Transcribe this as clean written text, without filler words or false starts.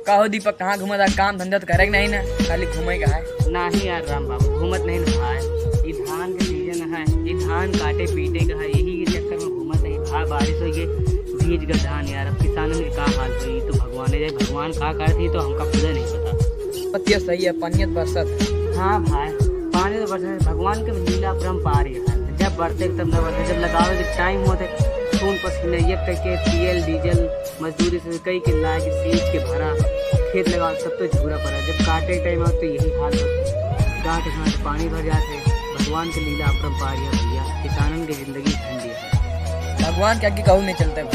का हो दीपक, कहाँ घूमा था? काम धंधा तो करेगा नहीं ना, खाली घूमे का है? नहीं यार राम बाबू, घूमत नहीं ना भाई। ये धान का सीजन है, ये धान काटे पीटे का है, यही के चक्कर में घूमत नहीं भाई। बारिश हो गई, भीज गए धान यार। अब किसानों के का हाल हुई तो भगवान जाए, भगवान का करती तो हमका खुद नहीं पता। पतिया सही है, पानियत बरसत है। हाँ भाई, पानी तो बरसा है, भगवान के लीला परम्पार है। जब बढ़ते तब न बढ़ते, जब लगावे के टाइम होते खून पसीने एक करके तेल डीजल मजदूरी से कई के ला के सींच के भरा खेत लगा सब तो झूरा पड़ा। जब काटे के टाइम हो तो यही हाल होता, गाँठ घाट पानी भर जाते। भगवान की लीला अपरंपार है भैया, किसानों की जिंदगी ठंडी है। भगवान के आगे कहूँ नहीं चलता है।